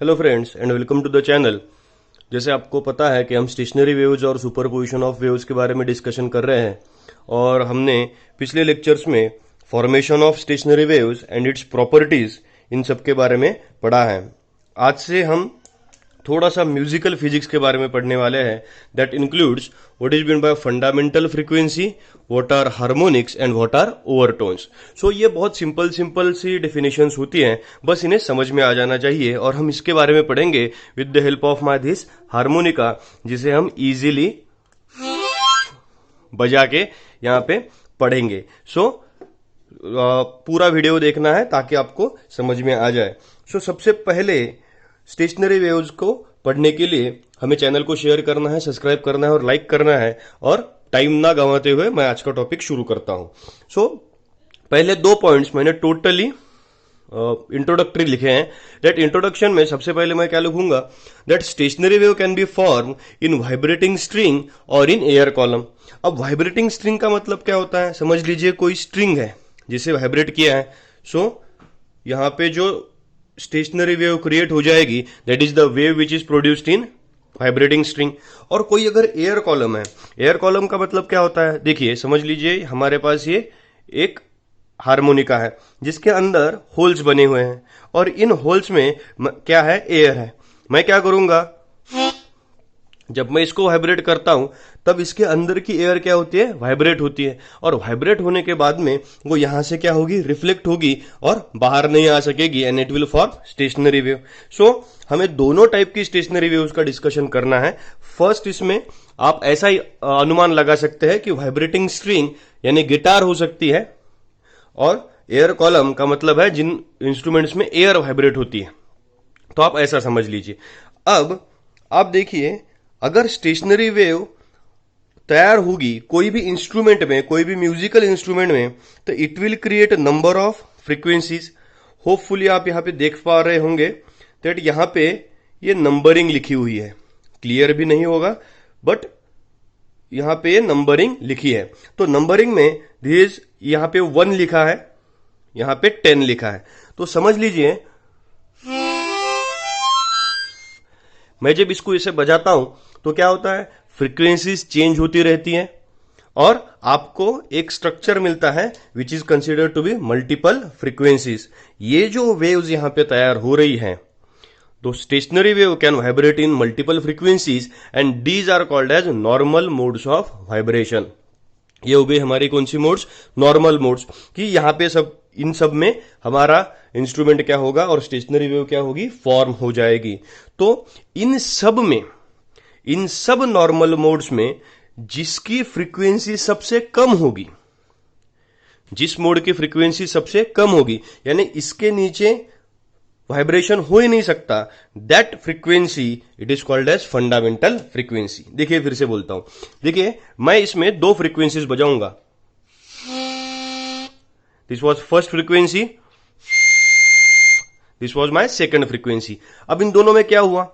Hello friends and welcome to the channel. जैसे आपको पता है कि हम स्टेशनरी वेव्स और सुपरपोजिशन ऑफ वेव्स के बारे में डिस्कशन कर रहे हैं और हमने पिछले लेक्चर्स में formation of stationary waves and its properties इन सब के बारे में पढ़ा है। आज से हम थोड़ा सा म्यूजिकल फिजिक्स के बारे में पढ़ने वाले हैं। That includes what is been by fundamental frequency, what are harmonics and what are overtones. So ये बहुत सिंपल सी डेफिनेशंस होती हैं, बस इन्हें समझ में आ जाना चाहिए। और हम इसके बारे में पढ़ेंगे with the help of my this harmonica, जिसे हम इजीली बजा के यहाँ पे पढ़ेंगे। सो पूरा वीडियो देखना है ताकि आपको समझ में आ जाए। सो सबसे पहले स्टेशनरी वेव्स को पढ़ने के लिए हमें चैनल को शेयर करना है, सब्सक्राइब करना है और लाइक करना है। और टाइम ना गंवाते हुए मैं आज का टॉपिक शुरू करता हूं। सो पहले 2 पॉइंट्स मैंने टोटली इंट्रोडक्टरी लिखे हैं। दैट इंट्रोडक्शन में सबसे पहले मैं क्या लिखूंगा, that stationary wave can be form in vibrating string और इन एयर कॉलम। अब वाइब्रेटिंग स्ट्रिंग का मतलब क्या होता है, समझ लीजिए कोई स्ट्रिंग है जिसे वाइब्रेट किया है। सो यहां पे जो स्टेशनरी वेव क्रिएट हो जाएगी, that is the wave which is produced in vibrating string. और कोई अगर एयर कॉलम है, एयर कॉलम का मतलब क्या होता है, देखिए समझ लीजिए हमारे पास ये एक हारमोनिका है जिसके अंदर होल्स बने हुए हैं और इन होल्स में क्या है, एयर है। मैं क्या करूंगा, जब मैं इसको वाइब्रेट करता हूं तब इसके अंदर की एयर क्या होती है, वाइब्रेट होती है। और वाइब्रेट होने के बाद में वो यहां से क्या होगी, रिफ्लेक्ट होगी और बाहर नहीं आ सकेगी and it will form stationary wave. So हमें दोनों टाइप की स्टेशनरी वेव्स का डिस्कशन करना है। फर्स्ट, इसमें आप ऐसा ही अनुमान लगा सकते हैं कि वाइब्रेटिंग स्ट्रिंग यानी गिटार हो सकती है और एयर कॉलम का मतलब है जिन इंस्ट्रूमेंट्स में एयर वाइब्रेट होती है। तो आप ऐसा समझ लीजिए। अब आप देखिए, अगर स्टेशनरी वेव तैयार होगी कोई भी इंस्ट्रूमेंट में, कोई भी म्यूजिकल इंस्ट्रूमेंट में, तो it will create number of frequencies. Hopefully आप यहां पे देख पा रहे होंगे दैट यहां पे ये नंबरिंग लिखी हुई है। क्लियर भी नहीं होगा बट यहां पे ये नंबरिंग लिखी है। तो नंबरिंग में दिस यहां पे 1 लिखा है, यहां पे 10 लिखा है। तो समझ लीजिए मैं जब इसको इसे बजाता हूं तो क्या होता है, फ्रीक्वेंसीज चेंज होती रहती हैं और आपको एक स्ट्रक्चर मिलता है which is considered to be multiple frequencies. ये जो वेव्स यहां पे तैयार हो रही हैं, तो stationary wave can vibrate in multiple frequencies and these are called as normal modes of vibration. ये हो गई हमारी कौन सी मोड्स, नॉर्मल मोड्स, कि यहां पे सब इन सब में हमारा इंस्ट्रूमेंट क्या होगा और स्टेशनरी वेव क्या होगी, फॉर्म हो जाएगी। तो इन सब नॉर्मल मोड्स में जिसकी फ्रीक्वेंसी सबसे कम होगी, जिस मोड की फ्रीक्वेंसी सबसे कम होगी, यानी इसके नीचे वाइब्रेशन हो ही नहीं सकता, that frequency it is called as fundamental frequency. देखिए फिर से बोलता हूं, देखिए मैं इसमें 2 फ्रीक्वेंसीज बजाऊंगा। This was first frequency, this was my second frequency. अब इन दोनों में क्या हुआ,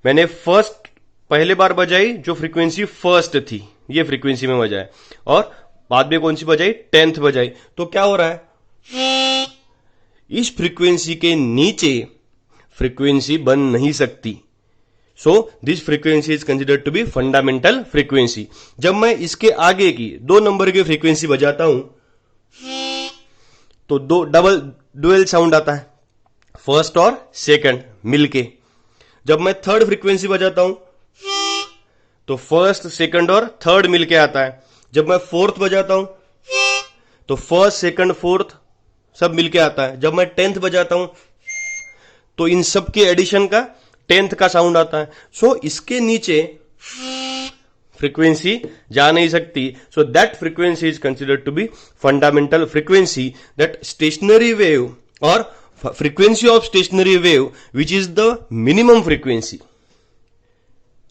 मैंने फर्स्ट पहले बार बजाई जो फ्रीक्वेंसी फर्स्ट थी, ये फ्रीक्वेंसी में बजाए, और बाद में कौन सी बजाई, 10th बजाई। तो क्या हो रहा है, इस फ्रीक्वेंसी के नीचे फ्रीक्वेंसी बन नहीं सकती। So this frequency is considered to be fundamental frequency. जब मैं इसके आगे की 2 नंबर की फ्रीक्वेंसी बजाता हूं तो 2 डुअल साउंड आता है, फर्स्ट और सेकंड मिलके। जब मैं थर्ड फ्रीक्वेंसी बजाता हूं तो फर्स्ट, सेकंड और थर्ड मिलके आता है। जब मैं फोर्थ बजाता हूं तो फर्स्ट, सेकंड, फोर्थ सब मिलके आता है। जब मैं 10th बजाता हूं तो इन सब के एडिशन का 10th का साउंड आता है। सो इसके नीचे फ्रीक्वेंसी जा नहीं सकती। So that frequency is considered to be fundamental frequency. That stationary wave और frequency of stationary wave which is the minimum frequency,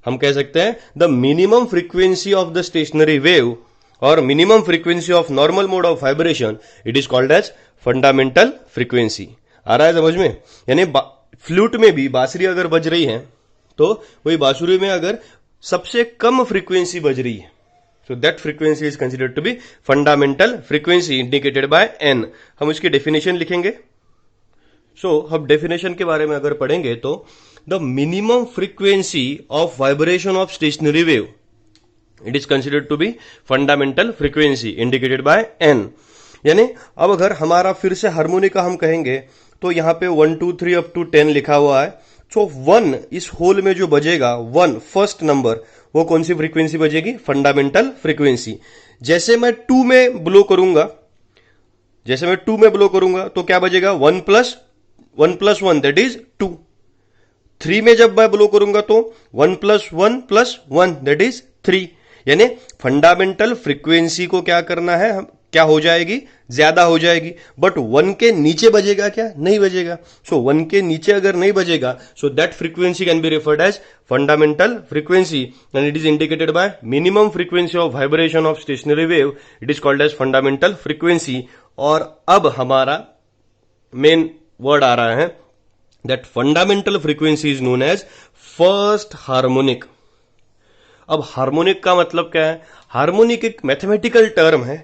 हम कह सकते हैं the minimum frequency of the stationary wave और minimum frequency of normal mode of vibration, it is called as fundamental frequency. आ रहा है समझ में? यानी फ्लूट में भी बांसुरी अगर बज रही है तो वही बांसुरी में अगर सबसे कम फ्रीक्वेंसी बज रही है, so that frequency is considered to be fundamental frequency indicated by n. हम इसकी डेफिनेशन लिखेंगे। सो हम डेफिनेशन के बारे में अगर पढ़ेंगे तो the minimum frequency of vibration of stationary wave, it is considered to be fundamental frequency indicated by n. यानी अब अगर हमारा फिर से हार्मोनिक का हम कहेंगे तो यहां पे 1 2 3 अप टू 10 लिखा हुआ है। सो 1 इस होल में जो बजेगा 1 फर्स्ट नंबर, वो कौन सी फ्रीक्वेंसी बजेगी? Fundamental frequency. जैसे मैं 2 में ब्लो करूंगा, तो क्या बजेगा? 1 प्लस 1 दैट इज 2। 3 में जब मैं ब्लो करूंगा तो 1 प्लस 1 दैट इज 3। यानी फंडामेंटल फ्रीक्वेंसी को क्या करना है, हम क्या हो जाएगी? ज्यादा हो जाएगी। बट 1 के नीचे बजेगा क्या? नहीं बजेगा। सो 1 के नीचे अगर नहीं बजेगा, so that frequency can be referred as fundamental frequency and it is indicated by minimum frequency of vibration of stationary wave, it is called as fundamental frequency. और अब हमारा मेन वर्ड आ रहा है that fundamental frequency is known as first harmonic. अब harmonic का मतलब क्या है? हार्मोनिक एक मैथमेटिकल टर्म है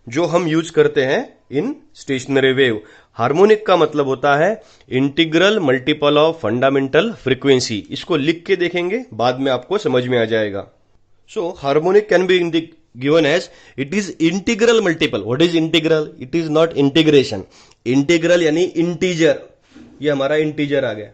जो हम यूज करते हैं इन स्टेशनरी वेव। हार्मोनिक का मतलब होता है integral multiple of fundamental frequency. इसको लिख के देखेंगे, बाद में आपको समझ में आ जाएगा। So harmonic can be given as it is integral multiple. What is integral? It is not integration. Integral यानी इंटीजर, ये हमारा इंटीजर आ गया।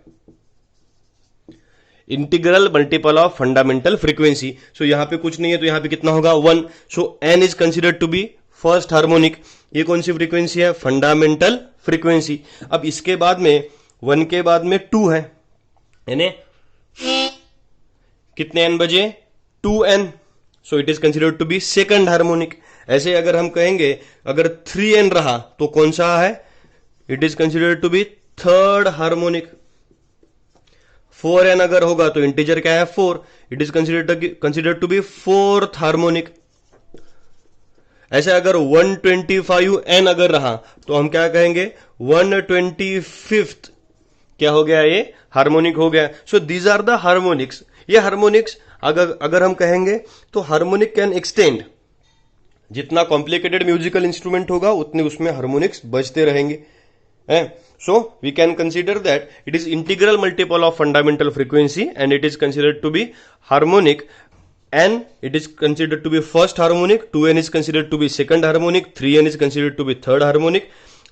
Integral multiple of fundamental frequency. So यहां पे कुछ नहीं है तो यहां पे कितना होगा? 1। So n is considered to be first harmonic. ये कौन सी फ्रीक्वेंसी है? Fundamental frequency. अब इसके बाद में 1 के बाद में 2 है, यानी कितने n बजे? 2n। So it is considered to be second harmonic. ऐसे अगर हम कहेंगे अगर 3n रहा तो कौन सा है? It is considered to be third harmonic. 4n अगर होगा तो इंटीजर क्या है? 4। It is considered to be fourth harmonic. ऐसे अगर 125n अगर रहा तो हम क्या कहेंगे? 125th क्या हो गया? ये हार्मोनिक हो गया। So these are the harmonics. ये हार्मोनिक्स अगर हम कहेंगे तो हार्मोनिक कैन एक्सटेंड। जितना कॉम्प्लिकेटेड म्यूजिकल इंस्ट्रूमेंट होगा उतने उसमें हार्मोनिक्स बजते रहेंगे। So we can consider that it is integral multiple of fundamental frequency and it is considered to be harmonic. n it is considered to be first harmonic, 2n is considered to be second harmonic, 3n is considered to be third harmonic,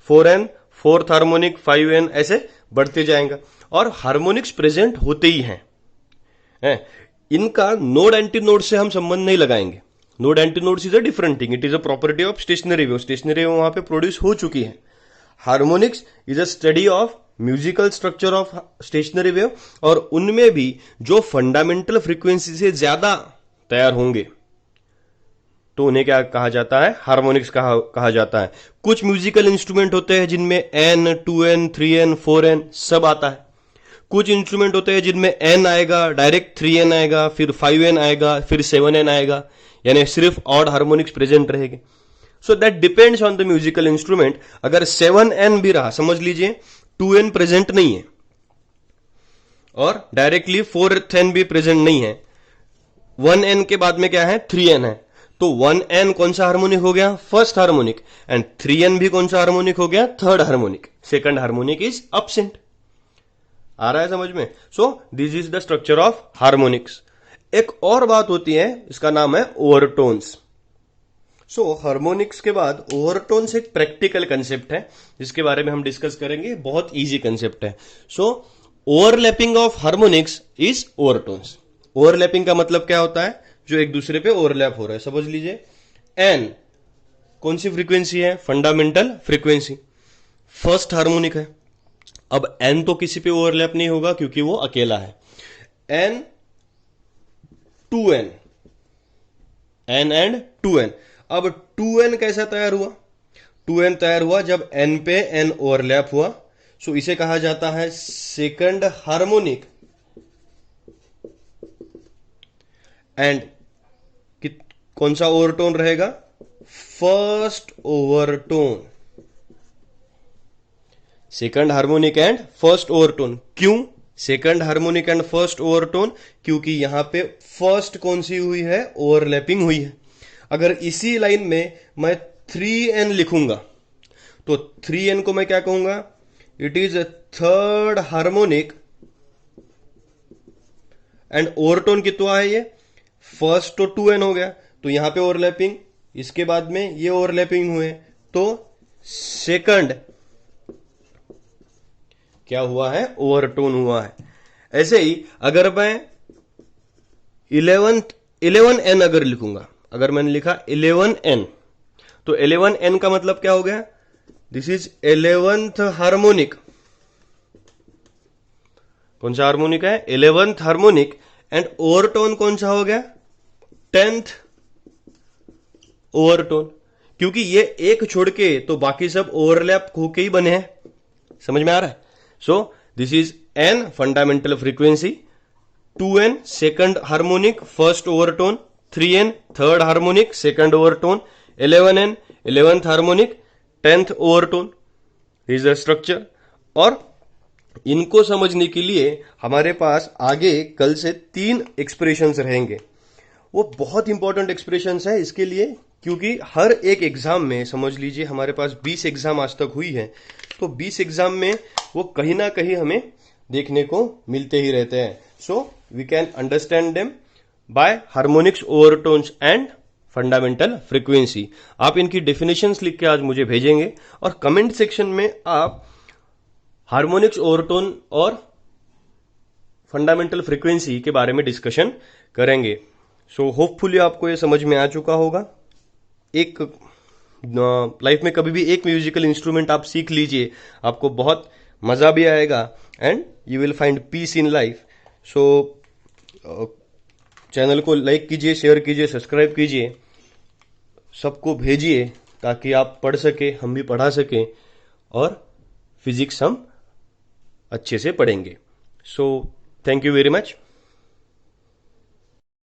4n fourth harmonic, 5n ऐसे बढ़ते जाएगा। और harmonics present होते ही हैं। इनका node anti node से हम संबंध नहीं लगाएंगे। Node anti nodes is a different thing, it is a property of stationary wave. Stationary wave वहां पे प्रोड्यूस हो चुकी है। Harmonics is a study of musical structure of stationary wave, और उनमें भी जो फंडामेंटल फ्रीक्वेंसी से ज्यादा तैयार होंगे तो उन्हें क्या कहा जाता है? हार्मोनिक्स कहा जाता है। कुछ म्यूजिकल इंस्ट्रूमेंट होते हैं जिनमें n, 2n, 3n, 4n सब आता है। कुछ इंस्ट्रूमेंट होते हैं जिनमें n आएगा, डायरेक्ट 3n आएगा, फिर 5n आएगा, फिर 7n आएगा, यानी सिर्फ ऑड हार्मोनिक्स प्रेजेंट रहेंगे। So that depends on the musical instrument. अगर 7n भी रहा, समझ लीजिए 2n प्रेजेंट नहीं है और डायरेक्टली 4n भी प्रेजेंट नहीं है, 1n के बाद में क्या है? 3n है, तो 1n कौन सा हार्मोनिक हो गया? First harmonic. एंड 3n भी कौन सा हार्मोनिक हो गया? Third harmonic. Second harmonic is absent. आ रहा है समझ में? So this is the structure of harmonics. एक और बात होती है, इसका नाम है ओवरटोन्स। सो हार्मोनिक्स के बाद ओवरटोन्स एक प्रैक्टिकल कंसेप्ट है जिसके बारे में हम डिस्कस करेंगे। बहुत इजी कंसेप्ट है। So overlapping of harmonics is overtones. Overlapping का मतलब क्या होता है? जो एक दूसरे पे ओवरलैप हो रहा है। समझ लीजिए n कौन सी फ्रीक्वेंसी है? Fundamental frequency. फर्स्ट हार्मोनिक है। अब n तो किसी पे ओवरलैप नहीं होगा क्योंकि वो अकेला है। n 2n, n and 2n। अब 2n कैसा तैयार हुआ? 2n तैयार हुआ जब n पे n ओवरलैप हुआ। सो इसे कहा जाता है सेकंड हार्मोनिक। एंड कौन सा ओवरटोन रहेगा? First overtone. Second harmonic and first overtone. क्यों second harmonic and first overtone? क्योंकि यहां पे फर्स्ट कौन सी हुई है? ओवरलैपिंग हुई है। अगर इसी लाइन में मैं 3n लिखूंगा तो 3n को मैं क्या कहूंगा? It is third harmonic and overtone कितना है ये, फर्स्ट तो 2n हो गया, तो यहां पे ओवरलैपिंग, इसके बाद में ये ओवरलैपिंग हुए, तो सेकंड क्या हुआ है, ओवरटोन हुआ है। ऐसे ही अगर मैं 11n अगर लिखूंगा, अगर मैंने लिखा 11n, तो 11n का मतलब क्या हो गया, दिस इज 11th हार्मोनिक। कौन सा हार्मोनिक है, 11th हार्मोनिक, एंड ओवरटोन कौन सा हो गया, 10th ओवरटोन, क्योंकि ये एक छोड़ के तो बाकी सब ओवरलैप होके ही बने हैं। समझ में आ रहा है। सो this is n fundamental frequency, 2n second harmonic first overtone, 3n third harmonic second overtone, 11n 11th harmonic 10th overtone, is the structure. और इनको समझने के लिए हमारे पास आगे कल से 3 एक्सप्रेशंस रहेंगे। वो बहुत इंपॉर्टेंट एक्सप्रेशंस है इसके लिए, क्योंकि हर एक एग्जाम में, समझ लीजिए हमारे पास 20 एग्जाम आज तक हुई है, तो 20 एग्जाम में वो कहीं ना कहीं हमें देखने को मिलते ही रहते हैं। So we can understand them by harmonics, overtones and fundamental frequency. आप इनकी डेफिनेशंस लिख के आज मुझे भेजेंगे, और कमेंट सेक्शन में आप हार्मोनिक्स, ओवरटोन और फंडामेंटल फ्रीक्वेंसी के बारे में डिस्कशन करेंगे। सो होपफुली आपको ये समझ में आ चुका होगा। एक लाइफ में कभी भी एक म्यूजिकल इंस्ट्रूमेंट आप सीख लीजिए, आपको बहुत मजा भी आएगा and you will find peace in life. So channel को लाइक कीजिए, शेयर कीजिए, सब्सक्राइब कीजिए, सबको भेजिए ताकि आप पढ़ सके, हम भी पढ़ा सकें, और फिजिक्स हम अच्छे से पढ़ेंगे। So thank you very much.